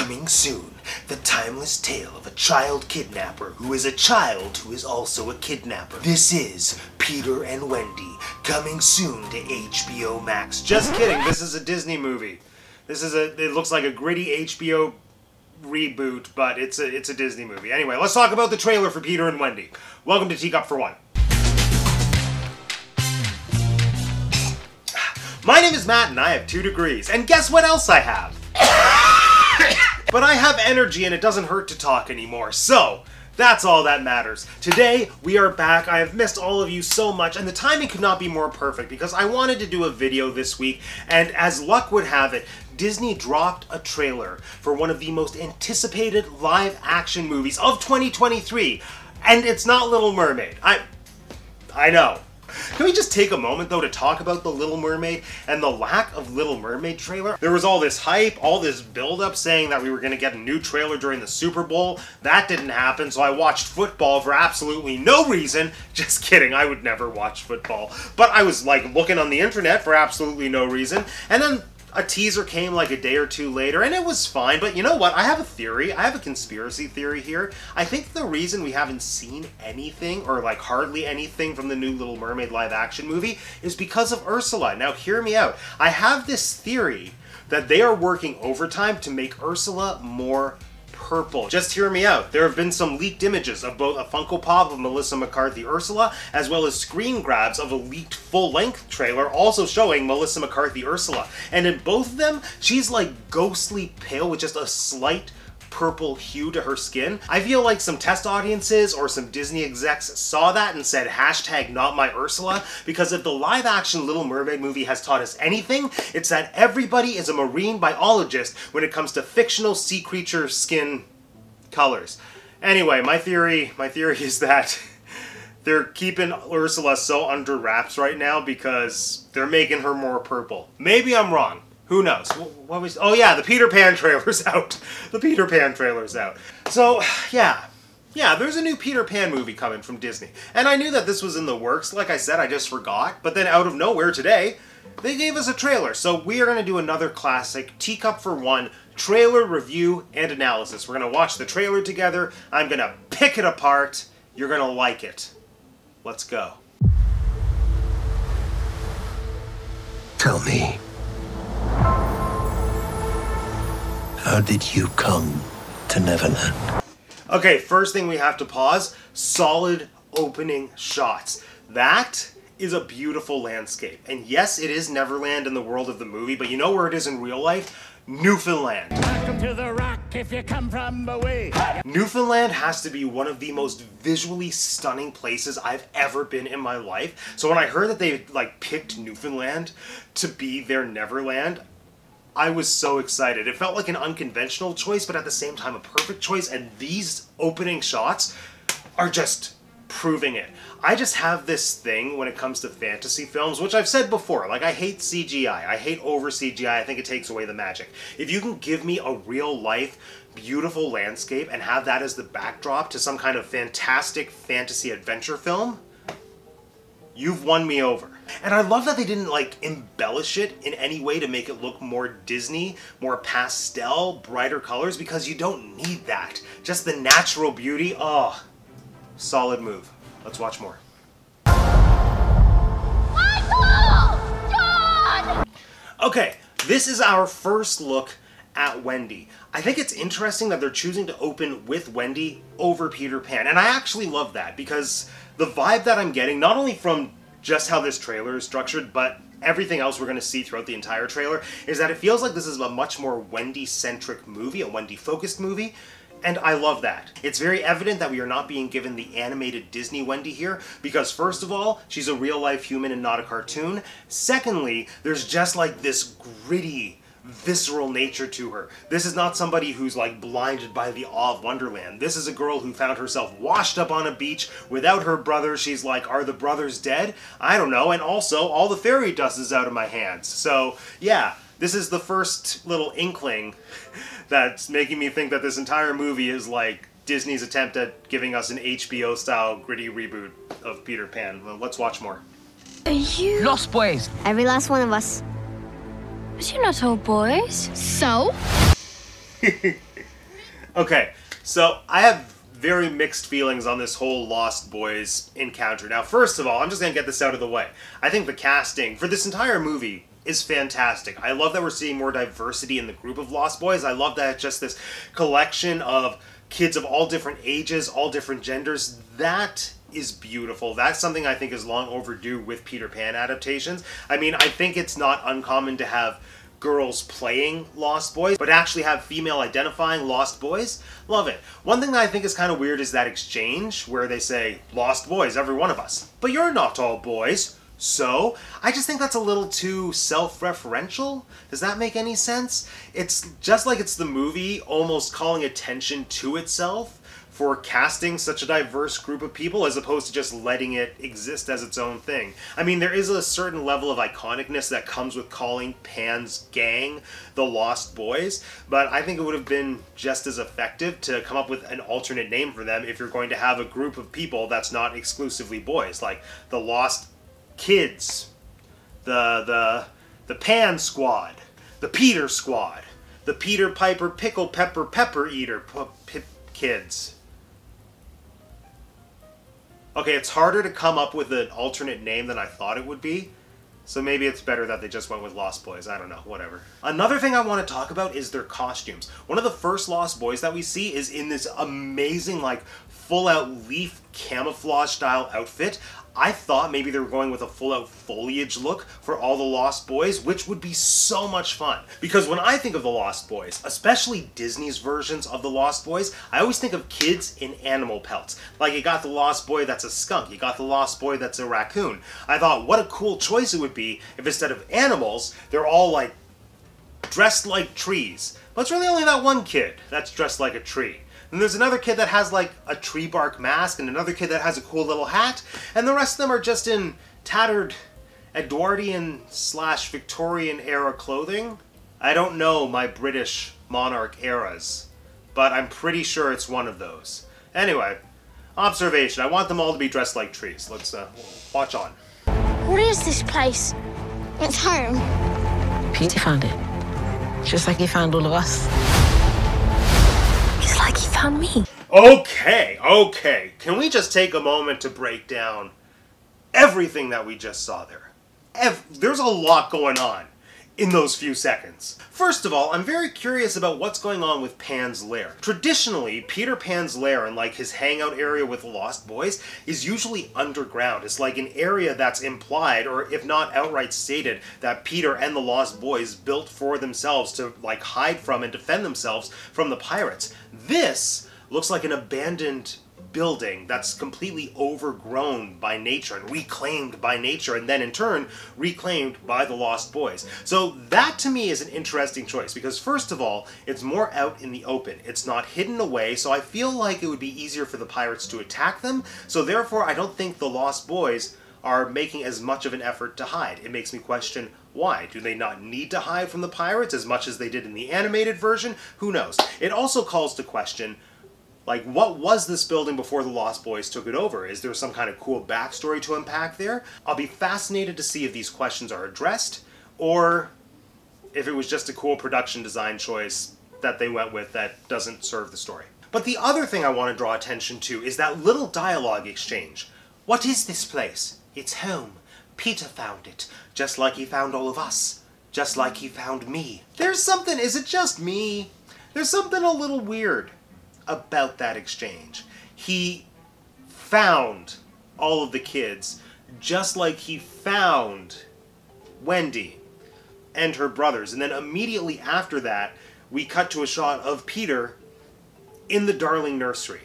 Coming soon, the timeless tale of a child kidnapper who is a child who is also a kidnapper. This is Peter and Wendy, coming soon to HBO Max. Just kidding, this is a Disney movie. It looks like a gritty HBO reboot, but it's a Disney movie. Anyway, let's talk about the trailer for Peter and Wendy. Welcome to Teacup for One. My name is Matt and I have 2 degrees. And guess what else I have? But I have energy and it doesn't hurt to talk anymore, so that's all that matters. Today, we are back. I have missed all of you so much, and the timing could not be more perfect because I wanted to do a video this week, and as luck would have it, Disney dropped a trailer for one of the most anticipated live-action movies of 2023, and it's not Little Mermaid. I know. Can we just take a moment, though, to talk about The Little Mermaid and the lack of Little Mermaid trailer? There was all this hype, all this build-up saying that we were going to get a new trailer during the Super Bowl. That didn't happen, so I watched football for absolutely no reason. Just kidding, I would never watch football. But I was, like, looking on the internet for absolutely no reason, and then a teaser came like a day or 2 later, and it was fine, but you know what? I have a theory. I have a conspiracy theory here. I think the reason we haven't seen anything, or like hardly anything from the new Little Mermaid live-action movie, is because of Ursula. Now, hear me out. I have this theory that they are working overtime to make Ursula more purple. Just hear me out. There have been some leaked images of both a Funko Pop of Melissa McCarthy Ursula, as well as screen grabs of a leaked full-length trailer also showing Melissa McCarthy Ursula. And in both of them, she's like ghostly pale with just a slight purple hue to her skin. I feel like some test audiences or some Disney execs saw that and said hashtag not my Ursula, because if the live action Little Mermaid movie has taught us anything, it's that everybody is a marine biologist when it comes to fictional sea creature skin colors. Anyway, my theory is that they're keeping Ursula so under wraps right now because they're making her more purple. Maybe I'm wrong. Who knows? What was? Oh yeah, the Peter Pan trailer's out. The Peter Pan trailer's out. So, yeah, there's a new Peter Pan movie coming from Disney. And I knew that this was in the works. Like I said, I just forgot. But then out of nowhere today, they gave us a trailer. So we are going to do another classic Teacup for One trailer review and analysis. We're going to watch the trailer together. I'm going to pick it apart. You're going to like it. Let's go. Tell me. How did you come to Neverland? Okay, first thing we have to pause, solid opening shots. That is a beautiful landscape. And yes, it is Neverland in the world of the movie, but you know where it is in real life? Newfoundland. Welcome to the rock if you come from away. Newfoundland has to be one of the most visually stunning places I've ever been in my life. So when I heard that they picked Newfoundland to be their Neverland, I was so excited. It felt like an unconventional choice, but at the same time a perfect choice, and these opening shots are just proving it. I just have this thing when it comes to fantasy films, which I've said before, like I hate CGI. I hate over CGI. I think it takes away the magic. If you can give me a real life, beautiful landscape and have that as the backdrop to some kind of fantastic fantasy adventure film, you've won me over. And I love that they didn't embellish it in any way to make it look more Disney, more pastel, brighter colors, because you don't need that. Just the natural beauty. Oh, solid move. Let's watch more. Michael! John! Okay, this is our first look at Wendy. I think it's interesting that they're choosing to open with Wendy over Peter Pan, and I actually love that because the vibe that I'm getting, not only from just how this trailer is structured, but everything else we're going to see throughout the entire trailer, is that it feels like this is a much more Wendy-centric movie, a Wendy-focused movie, and I love that. It's very evident that we are not being given the animated Disney Wendy here, because first of all, she's a real-life human and not a cartoon. Secondly, there's just this gritty, visceral nature to her. This is not somebody who's blinded by the awe of Wonderland. This is a girl who found herself washed up on a beach without her brother. She's like, are the brothers dead? I don't know. And also, all the fairy dust is out of my hands. So yeah, this is the first little inkling that's making me think that this entire movie is Disney's attempt at giving us an HBO-style gritty reboot of Peter Pan. Well, let's watch more. Are you... Los Boys. Every last one of us. But you're not all boys. So? Okay, so I have very mixed feelings on this whole Lost Boys encounter. Now, first of all, I'm just going to get this out of the way. I think the casting for this entire movie is fantastic. I love that we're seeing more diversity in the group of Lost Boys. I love that it's just this collection of kids of all different ages, all different genders. That is beautiful. That's something I think is long overdue with Peter Pan adaptations. I mean, I think it's not uncommon to have girls playing Lost Boys, but actually have female identifying Lost Boys. Love it. One thing that I think is kind of weird is that exchange where they say, Lost Boys, every one of us. But you're not all boys. So, I just think that's a little too self-referential. Does that make any sense? It's just like it's the movie almost calling attention to itself for casting such a diverse group of people as opposed to just letting it exist as its own thing. I mean, there is a certain level of iconicness that comes with calling Pan's gang the Lost Boys, but I think it would have been just as effective to come up with an alternate name for them if you're going to have a group of people that's not exclusively boys, like the Lost Kids, the Pan Squad, the Peter Squad, the Peter Piper Pickle Pepper Pepper Eater Kids. Okay, it's harder to come up with an alternate name than I thought it would be, so maybe it's better that they just went with Lost Boys. I don't know, whatever. Another thing I want to talk about is their costumes. One of the first Lost Boys that we see is in this amazing, like, full-out leaf camouflage style outfit. I thought maybe they were going with a full-out foliage look for all the Lost Boys, which would be so much fun. Because when I think of the Lost Boys, especially Disney's versions of the Lost Boys, I always think of kids in animal pelts. Like, you got the Lost Boy that's a skunk, you got the Lost Boy that's a raccoon. I thought, what a cool choice it would be if instead of animals, they're all, like, dressed like trees. But it's really only that one kid that's dressed like a tree. And there's another kid that has like a tree bark mask, and another kid that has a cool little hat, and the rest of them are just in tattered Edwardian / Victorian era clothing. I don't know my British monarch eras, but I'm pretty sure it's one of those. Anyway, observation. I want them all to be dressed like trees. Let's watch on. What is this place? It's home. Peter found it. Just like he found all of us. It's like he found me. Okay. Can we just take a moment to break down everything that we just saw there? There's a lot going on in those few seconds. First of all, I'm very curious about what's going on with Pan's lair. Traditionally, Peter Pan's lair and like his hangout area with the Lost Boys is usually underground. It's like an area that's implied, or if not outright stated, that Peter and the Lost Boys built for themselves to like hide from and defend themselves from the pirates. This looks like an abandoned building that's completely overgrown by nature and reclaimed by nature, and then in turn reclaimed by the Lost Boys. So that to me is an interesting choice because first of all, it's more out in the open. It's not hidden away, so I feel like it would be easier for the pirates to attack them. So therefore, I don't think the Lost Boys are making as much of an effort to hide. It makes me question why. Do they not need to hide from the pirates as much as they did in the animated version? Who knows? It also calls to question, like, what was this building before the Lost Boys took it over? Is there some kind of cool backstory to unpack there? I'll be fascinated to see if these questions are addressed, or if it was just a cool production design choice that they went with that doesn't serve the story. But the other thing I want to draw attention to is that little dialogue exchange. What is this place? It's home. Peter found it, just like he found all of us. Just like he found me. There's something, is it just me? There's something a little weird about that exchange. He found all of the kids just like he found Wendy and her brothers, and then immediately after that we cut to a shot of Peter in the Darling nursery.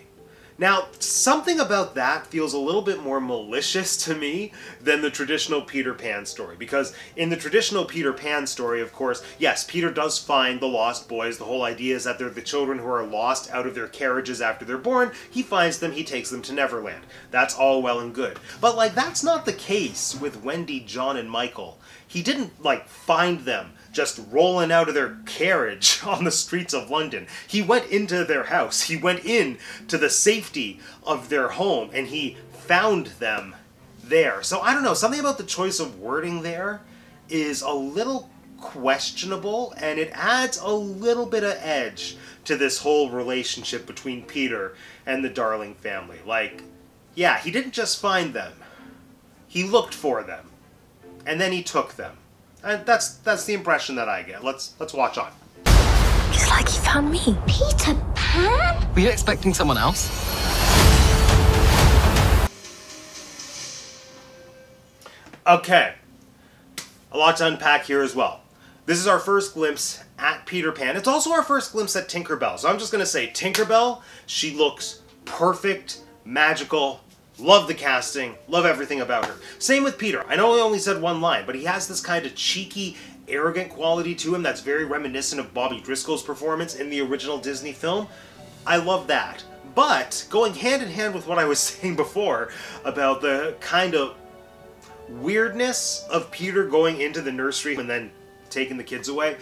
Now, something about that feels a little bit more malicious to me than the traditional Peter Pan story. Because in the traditional Peter Pan story, of course, yes, Peter does find the Lost Boys. The whole idea is that they're the children who are lost out of their carriages after they're born. He finds them, he takes them to Neverland. That's all well and good. But, like, that's not the case with Wendy, John, and Michael. He didn't, like, find them just rolling out of their carriage on the streets of London. He went into their house. He went in to the safety of their home, and he found them there. So I don't know, something about the choice of wording there is a little questionable, and it adds a little bit of edge to this whole relationship between Peter and the Darling family. Like, yeah, he didn't just find them. He looked for them. And then he took them. And that's the impression that I get. Let's watch on. It's like he found me. Peter Pan? Were you expecting someone else? Okay. A lot to unpack here as well. This is our first glimpse at Peter Pan. It's also our first glimpse at Tinkerbell. So I'm just going to say Tinkerbell, she looks perfect, magical. Love the casting. Love everything about her. Same with Peter. I know I only said one line, but he has this kind of cheeky, arrogant quality to him that's very reminiscent of Bobby Driscoll's performance in the original Disney film. I love that. But going hand in hand with what I was saying before about the kind of weirdness of Peter going into the nursery and then taking the kids away,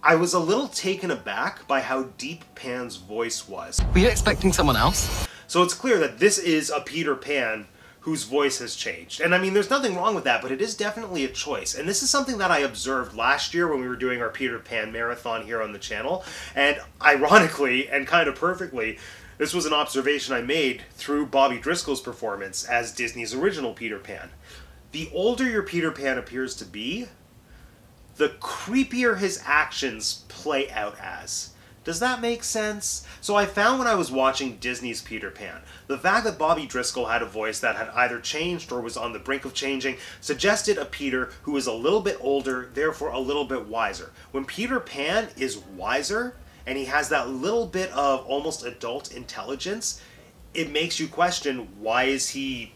I was a little taken aback by how deep Pan's voice was. Were you expecting someone else? So it's clear that this is a Peter Pan whose voice has changed. And I mean, there's nothing wrong with that, but it is definitely a choice. And this is something that I observed last year when we were doing our Peter Pan marathon here on the channel. And ironically, and kind of perfectly, this was an observation I made through Bobby Driscoll's performance as Disney's original Peter Pan. The older your Peter Pan appears to be, the creepier his actions play out as. Does that make sense? So I found when I was watching Disney's Peter Pan, the fact that Bobby Driscoll had a voice that had either changed or was on the brink of changing suggested a Peter who is a little bit older, therefore a little bit wiser. When Peter Pan is wiser, and he has that little bit of almost adult intelligence, it makes you question, why is he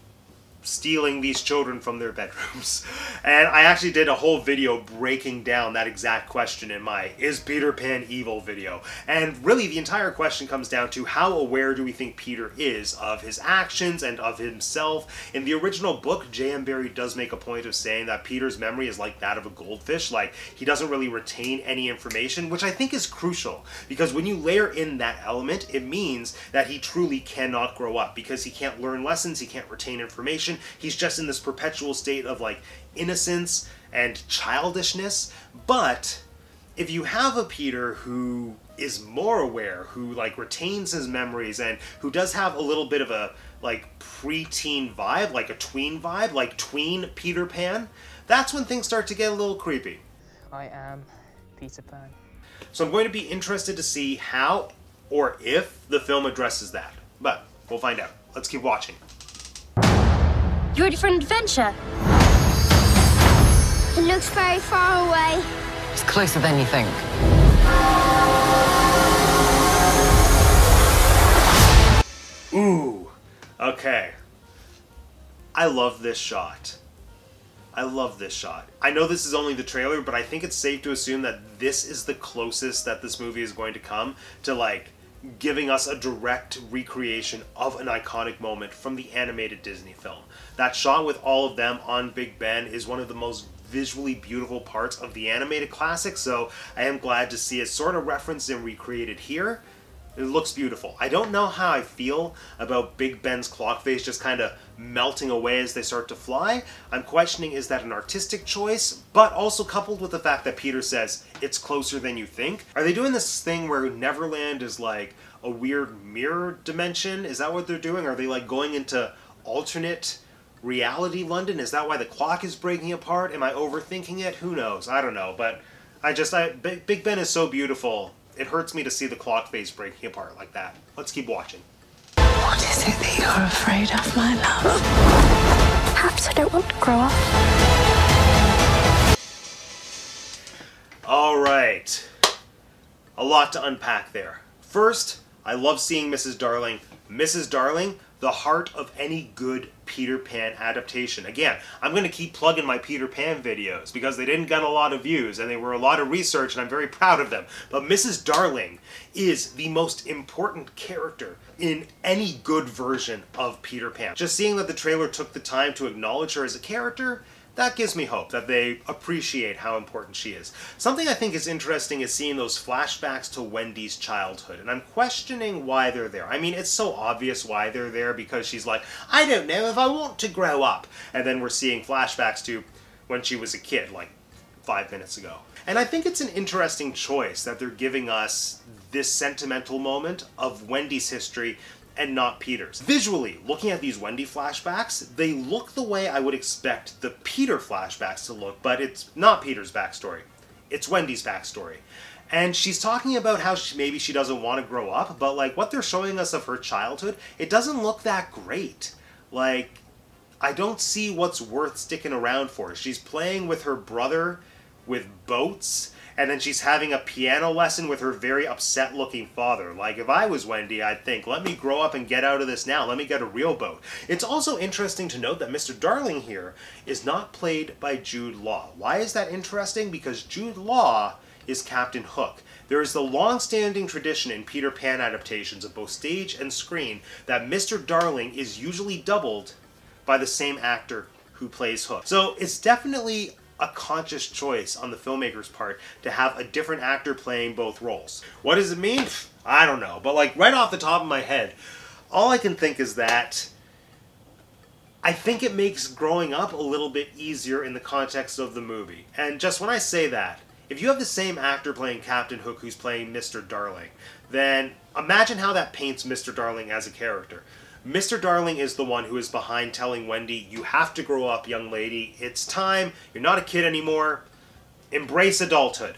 stealing these children from their bedrooms? And I actually did a whole video breaking down that exact question in my Is Peter Pan Evil video. And really the entire question comes down to how aware do we think Peter is of his actions and of himself. In the original book, J.M. Barrie does make a point of saying that Peter's memory is like that of a goldfish, like he doesn't really retain any information, which I think is crucial, because when you layer in that element, it means that he truly cannot grow up, because he can't learn lessons, he can't retain information. He's just in this perpetual state of like innocence and childishness. But if you have a Peter who is more aware, who like retains his memories, and who does have a little bit of a like preteen vibe, like a tween vibe, like tween Peter Pan, that's when things start to get a little creepy. I am Peter Pan. So I'm going to be interested to see how or if the film addresses that. But we'll find out. Let's keep watching. You ready for an adventure? It looks very far away. It's closer than you think. Ooh, okay. I love this shot. I love this shot. I know this is only the trailer, but I think it's safe to assume that this is the closest that this movie is going to come to like giving us a direct recreation of an iconic moment from the animated Disney film. That shot with all of them on Big Ben is one of the most visually beautiful parts of the animated classic, so I am glad to see it sort of referenced and recreated here. It looks beautiful. I don't know how I feel about Big Ben's clock face just kind of melting away as they start to fly. I'm questioning, is that an artistic choice? But also coupled with the fact that Peter says, it's closer than you think. Are they doing this thing where Neverland is like a weird mirror dimension? Is that what they're doing? Are they like going into alternate reality London? Is that why the clock is breaking apart? Am I overthinking it? Who knows? I don't know. But Big Ben is so beautiful. It hurts me to see the clock face breaking apart like that. Let's keep watching. What is it that you're afraid of, my love? Perhaps I don't want to grow up. Alright. A lot to unpack there. First, I love seeing Mrs. Darling. Mrs. Darling, the heart of any good Peter Pan adaptation. Again, I'm going to keep plugging my Peter Pan videos because they didn't get a lot of views and they were a lot of research and I'm very proud of them. But Mrs. Darling is the most important character in any good version of Peter Pan. Just seeing that the trailer took the time to acknowledge her as a character, that gives me hope that they appreciate how important she is. Something I think is interesting is seeing those flashbacks to Wendy's childhood, and I'm questioning why they're there. I mean, it's so obvious why they're there because she's like, I don't know if I want to grow up. And then we're seeing flashbacks to when she was a kid, like 5 minutes ago. And I think it's an interesting choice that they're giving us this sentimental moment of Wendy's history and not Peter's. Visually, looking at these Wendy flashbacks, they look the way I would expect the Peter flashbacks to look, but it's not Peter's backstory. It's Wendy's backstory. And she's talking about how maybe she doesn't want to grow up, but like what they're showing us of her childhood, it doesn't look that great. Like, I don't see what's worth sticking around for. She's playing with her brother with boats, and then she's having a piano lesson with her very upset-looking father. Like, if I was Wendy, I'd think, let me grow up and get out of this now. Let me get a real boat. It's also interesting to note that Mr. Darling here is not played by Jude Law. Why is that interesting? Because Jude Law is Captain Hook. There is the long-standing tradition in Peter Pan adaptations of both stage and screen that Mr. Darling is usually doubled by the same actor who plays Hook. So it's definitely a conscious choice on the filmmaker's part to have a different actor playing both roles. What does it mean? I don't know. But like right off the top of my head, all I can think is that I think it makes growing up a little bit easier in the context of the movie. And just when I say that, if you have the same actor playing Captain Hook who's playing Mr. Darling, then imagine how that paints Mr. Darling as a character. Mr. Darling is the one who is behind telling Wendy, you have to grow up, young lady. It's time. You're not a kid anymore. Embrace adulthood.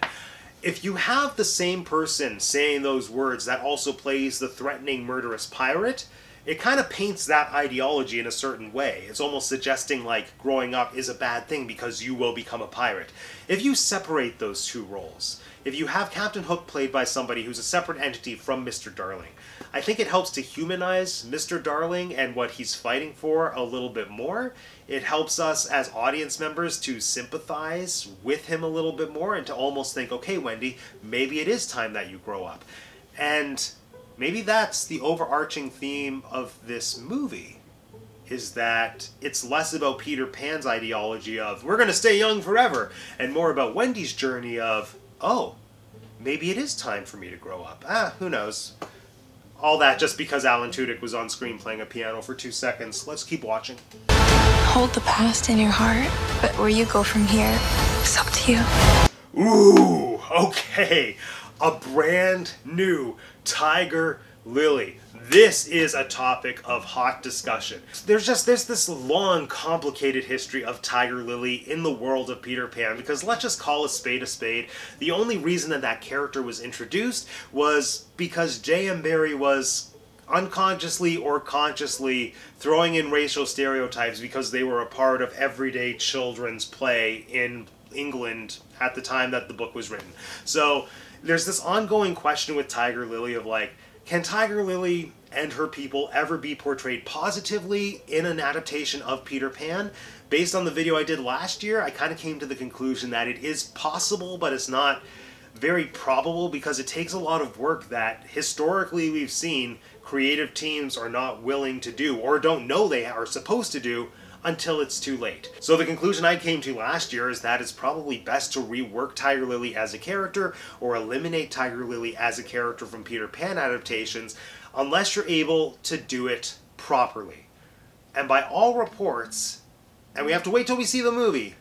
If you have the same person saying those words that also plays the threatening, murderous pirate, it kind of paints that ideology in a certain way. It's almost suggesting like growing up is a bad thing because you will become a pirate. If you separate those two roles, if you have Captain Hook played by somebody who's a separate entity from Mr. Darling, I think it helps to humanize Mr. Darling and what he's fighting for a little bit more. It helps us as audience members to sympathize with him a little bit more and to almost think, okay, Wendy, maybe it is time that you grow up. And maybe that's the overarching theme of this movie, is that it's less about Peter Pan's ideology of, we're going to stay young forever, and more about Wendy's journey of, oh, maybe it is time for me to grow up. Who knows? All that just because Alan Tudyk was on screen playing a piano for 2 seconds. Let's keep watching. Hold the past in your heart, but where you go from here, it's up to you. Ooh, okay. A brand new Tiger Lily. This is a topic of hot discussion. There's this long, complicated history of Tiger Lily in the world of Peter Pan, because let's just call a spade a spade. The only reason that that character was introduced was because J.M. Barrie was unconsciously or consciously throwing in racial stereotypes because they were a part of everyday children's play in England at the time that the book was written. So there's this ongoing question with Tiger Lily of like, can Tiger Lily and her people ever be portrayed positively in an adaptation of Peter Pan? Based on the video I did last year, I kind of came to the conclusion that it is possible, but it's not very probable because it takes a lot of work that historically we've seen creative teams are not willing to do or don't know they are supposed to do until it's too late. So the conclusion I came to last year is that it's probably best to rework Tiger Lily as a character or eliminate Tiger Lily as a character from Peter Pan adaptations unless you're able to do it properly. And by all reports, and we have to wait till we see the movie,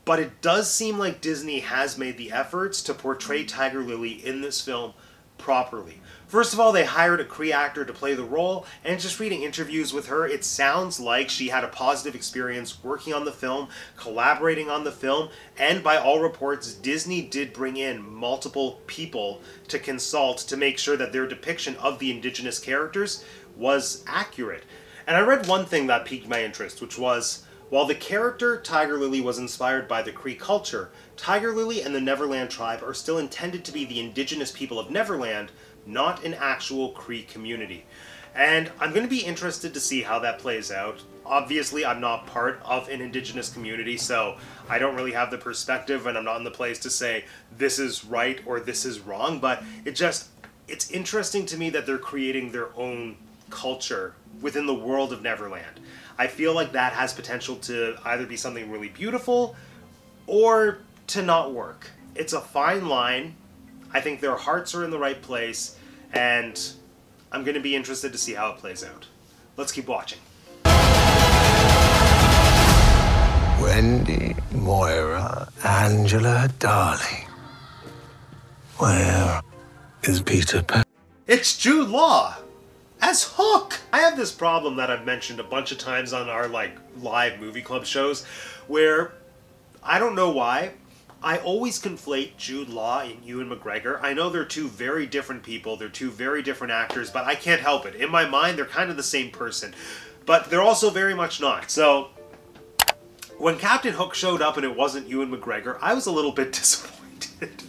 but it does seem like Disney has made the efforts to portray Tiger Lily in this film properly. First of all, they hired a Cree actor to play the role, and just reading interviews with her, it sounds like she had a positive experience working on the film, collaborating on the film, and by all reports, Disney did bring in multiple people to consult to make sure that their depiction of the indigenous characters was accurate. And I read one thing that piqued my interest, which was, while the character Tiger Lily was inspired by the Cree culture, Tiger Lily and the Neverland tribe are still intended to be the indigenous people of Neverland, not an actual Cree community. And I'm going to be interested to see how that plays out. Obviously, I'm not part of an indigenous community, so I don't really have the perspective, and I'm not in the place to say this is right or this is wrong, but it's interesting to me that they're creating their own culture within the world of Neverland. I feel like that has potential to either be something really beautiful or to not work. It's a fine line. I think their hearts are in the right place, and I'm going to be interested to see how it plays out. Let's keep watching. Wendy, Moira, Angela, darling. Where is Peter Pan? It's Jude Law as Hook. I have this problem that I've mentioned a bunch of times on our live movie club shows where I don't know why I always conflate Jude Law and Ewan McGregor. I know they're two very different people, they're two very different actors, but I can't help it. In my mind, they're kind of the same person, but they're also very much not. So when Captain Hook showed up and it wasn't Ewan McGregor, I was a little bit disappointed.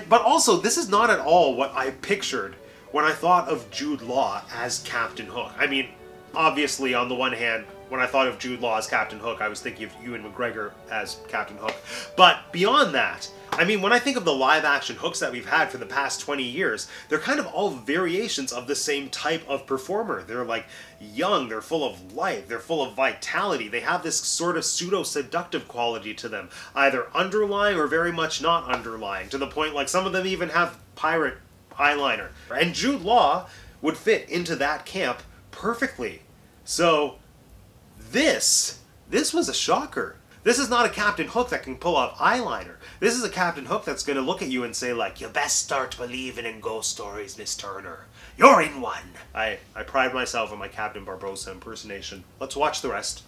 But also, this is not at all what I pictured when I thought of Jude Law as Captain Hook. I mean, obviously, on the one hand, when I thought of Jude Law as Captain Hook, I was thinking of Ewan McGregor as Captain Hook. But beyond that, I mean, when I think of the live-action Hooks that we've had for the past 20 years, they're kind of all variations of the same type of performer. They're like young, they're full of life, they're full of vitality. They have this sort of pseudo-seductive quality to them, either underlying or very much not underlying, to the point like some of them even have pirate eyeliner. And Jude Law would fit into that camp perfectly. So this was a shocker. This is not a Captain Hook that can pull off eyeliner. This is a Captain Hook that's going to look at you and say like, "You best start believing in ghost stories, Miss Turner. You're in one." I pride myself on my Captain Barbossa impersonation. Let's watch the rest.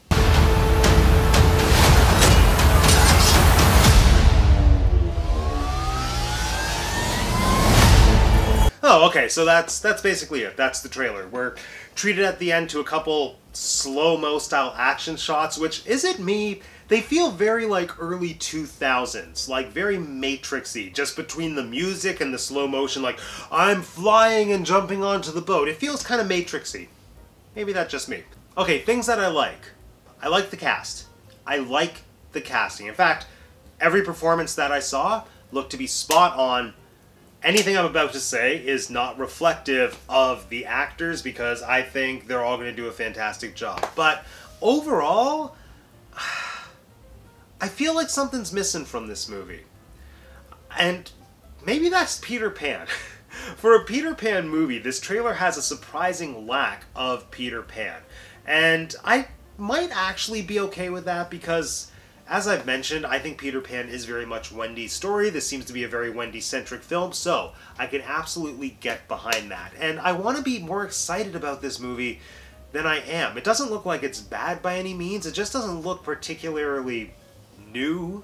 Oh, okay, so that's basically it. That's the trailer. We're treated at the end to a couple slow-mo style action shots, which, is it me? They feel very like early 2000s, like very Matrixy, just between the music and the slow motion, like, I'm flying and jumping onto the boat. It feels kind of Matrixy. Maybe that's just me. Okay, things that I like. I like the cast. I like the casting. In fact, every performance that I saw looked to be spot on. Anything I'm about to say is not reflective of the actors because I think they're all going to do a fantastic job. But overall, I feel like something's missing from this movie. And maybe that's Peter Pan. For a Peter Pan movie, this trailer has a surprising lack of Peter Pan. And I might actually be okay with that because, as I've mentioned, I think Peter Pan is very much Wendy's story. This seems to be a very Wendy-centric film, so I can absolutely get behind that. And I want to be more excited about this movie than I am. It doesn't look like it's bad by any means. It just doesn't look particularly new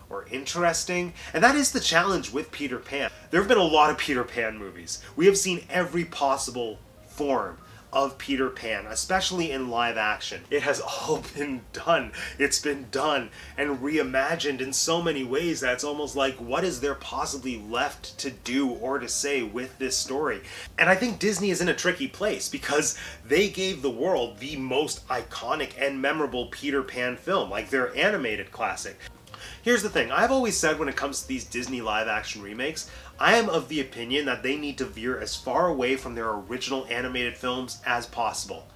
or interesting. And that is the challenge with Peter Pan. There have been a lot of Peter Pan movies. We have seen every possible form of Peter Pan, especially in live action. It has all been done. It's been done and reimagined in so many ways that it's almost like, what is there possibly left to do or to say with this story? And I think Disney is in a tricky place because they gave the world the most iconic and memorable Peter Pan film, like their animated classic. Here's the thing, I've always said when it comes to these Disney live-action remakes, I am of the opinion that they need to veer as far away from their original animated films as possible.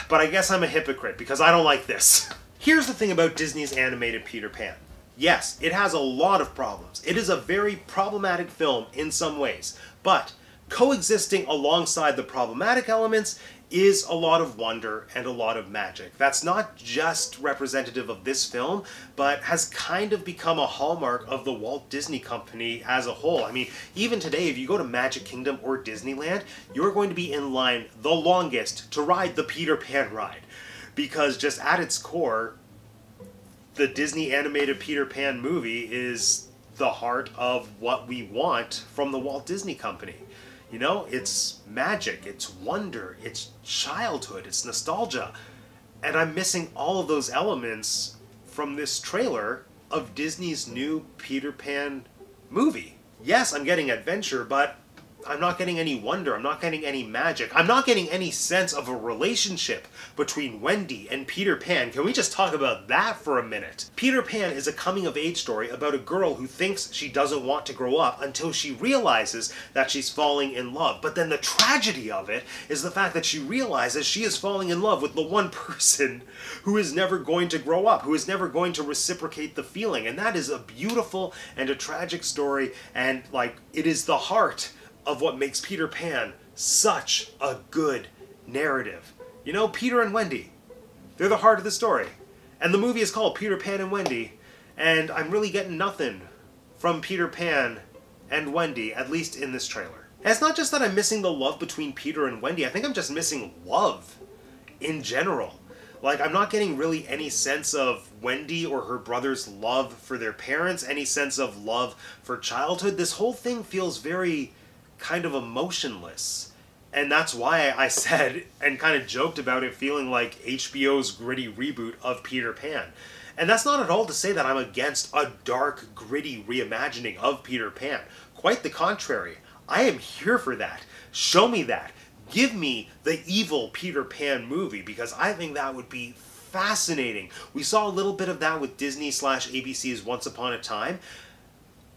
But I guess I'm a hypocrite because I don't like this. Here's the thing about Disney's animated Peter Pan. Yes, it has a lot of problems. It is a very problematic film in some ways, but coexisting alongside the problematic elements is a lot of wonder and a lot of magic. That's not just representative of this film, but has kind of become a hallmark of the Walt Disney Company as a whole. I mean, even today, if you go to Magic Kingdom or Disneyland, you're going to be in line the longest to ride the Peter Pan ride. Because just at its core, the Disney animated Peter Pan movie is the heart of what we want from the Walt Disney Company. You know, it's magic, it's wonder, it's childhood, it's nostalgia. And I'm missing all of those elements from this trailer of Disney's new Peter Pan movie. Yes, I'm getting adventure, but I'm not getting any wonder, I'm not getting any magic, I'm not getting any sense of a relationship between Wendy and Peter Pan. Can we just talk about that for a minute? Peter Pan is a coming-of-age story about a girl who thinks she doesn't want to grow up until she realizes that she's falling in love. But then the tragedy of it is the fact that she realizes she is falling in love with the one person who is never going to grow up, who is never going to reciprocate the feeling. And that is a beautiful and a tragic story, and like, it is the heart of what makes Peter Pan such a good narrative. You know, Peter and Wendy, they're the heart of the story. And the movie is called Peter Pan and Wendy, and I'm really getting nothing from Peter Pan and Wendy, at least in this trailer. And it's not just that I'm missing the love between Peter and Wendy, I think I'm just missing love in general. Like, I'm not getting really any sense of Wendy or her brother's love for their parents, any sense of love for childhood. This whole thing feels very kind of emotionless. And that's why I said and kind of joked about it feeling like HBO's gritty reboot of Peter Pan. And that's not at all to say that I'm against a dark, gritty reimagining of Peter Pan. Quite the contrary. I am here for that. Show me that. Give me the evil Peter Pan movie, because I think that would be fascinating. We saw a little bit of that with Disney/ABC's Once Upon a Time.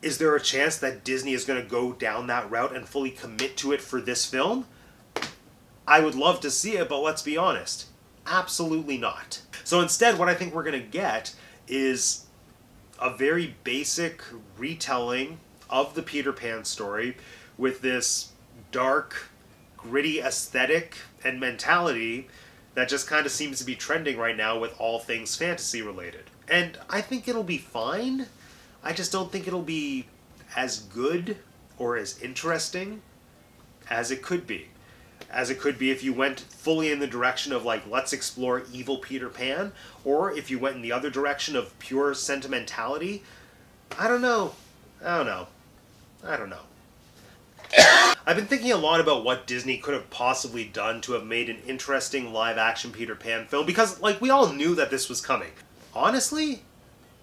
Is there a chance that Disney is going to go down that route and fully commit to it for this film? I would love to see it, but let's be honest. Absolutely not. So instead, what I think we're going to get is a very basic retelling of the Peter Pan story with this dark, gritty aesthetic and mentality that just kind of seems to be trending right now with all things fantasy related. And I think it'll be fine. I just don't think it'll be as good or as interesting as it could be. As it could be if you went fully in the direction of, like, let's explore evil Peter Pan, or if you went in the other direction of pure sentimentality. I don't know. I've been thinking a lot about what Disney could have possibly done to have made an interesting live-action Peter Pan film, because, like, we all knew that this was coming. Honestly,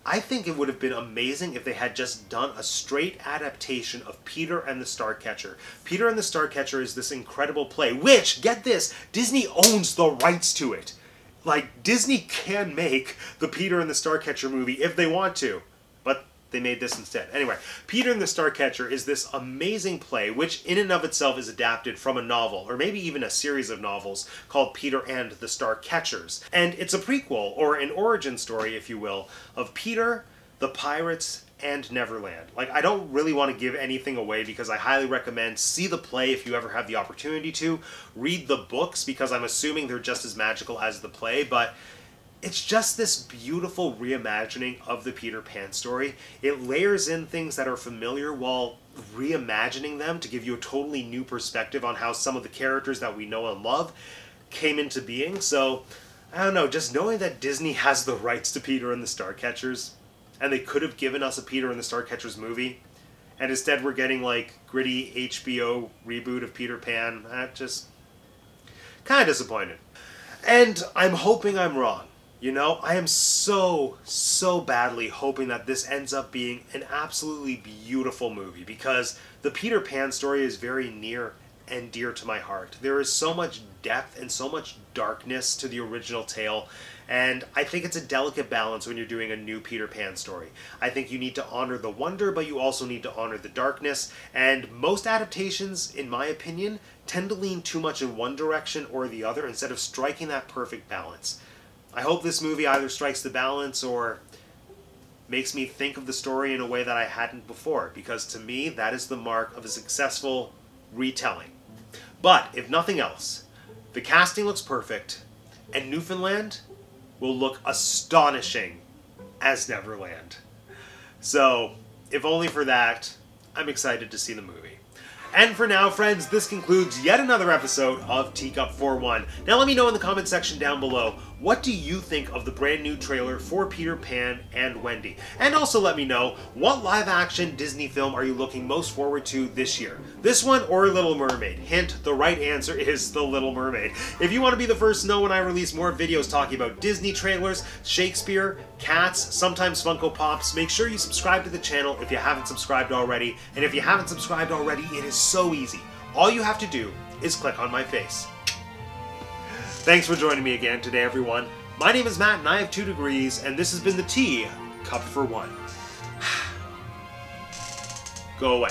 I think it would have been amazing if they had just done a straight adaptation of Peter and the Starcatcher. Peter and the Starcatcher is this incredible play, which, get this, Disney owns the rights to it. Like, Disney can make the Peter and the Starcatcher movie if they want to, but they made this instead. Anyway, Peter and the Starcatcher is this amazing play, which in and of itself is adapted from a novel, or maybe even a series of novels, called Peter and the Starcatchers. And it's a prequel, or an origin story, if you will, of Peter, the pirates, and Neverland. Like, I don't really want to give anything away, because I highly recommend see the play if you ever have the opportunity to. Read the books, because I'm assuming they're just as magical as the play, but it's just this beautiful reimagining of the Peter Pan story. It layers in things that are familiar while reimagining them to give you a totally new perspective on how some of the characters that we know and love came into being. So, I don't know, just knowing that Disney has the rights to Peter and the Starcatchers, and they could have given us a Peter and the Starcatchers movie, and instead we're getting, like, gritty HBO reboot of Peter Pan, just kind of disappointed. And I'm hoping I'm wrong. You know, I am so badly hoping that this ends up being an absolutely beautiful movie, because the Peter Pan story is very near and dear to my heart. There is so much depth and so much darkness to the original tale, and I think it's a delicate balance when you're doing a new Peter Pan story. I think you need to honor the wonder, but you also need to honor the darkness, and most adaptations, in my opinion, tend to lean too much in one direction or the other instead of striking that perfect balance. I hope this movie either strikes the balance or makes me think of the story in a way that I hadn't before, because to me, that is the mark of a successful retelling. But, if nothing else, the casting looks perfect, and Newfoundland will look astonishing as Neverland. So, if only for that, I'm excited to see the movie. And for now, friends, this concludes yet another episode of Teacup 41. Now let me know in the comment section down below, what do you think of the brand new trailer for Peter Pan and Wendy? And also let me know, what live-action Disney film are you looking most forward to this year? This one or Little Mermaid? Hint, the right answer is The Little Mermaid. If you want to be the first to know when I release more videos talking about Disney trailers, Shakespeare, cats, sometimes Funko Pops, make sure you subscribe to the channel if you haven't subscribed already. And if you haven't subscribed already, it is so easy. All you have to do is click on my face. Thanks for joining me again today, everyone. My name is Matt, and I have 2 degrees, and this has been the Teacup for 1. Go away.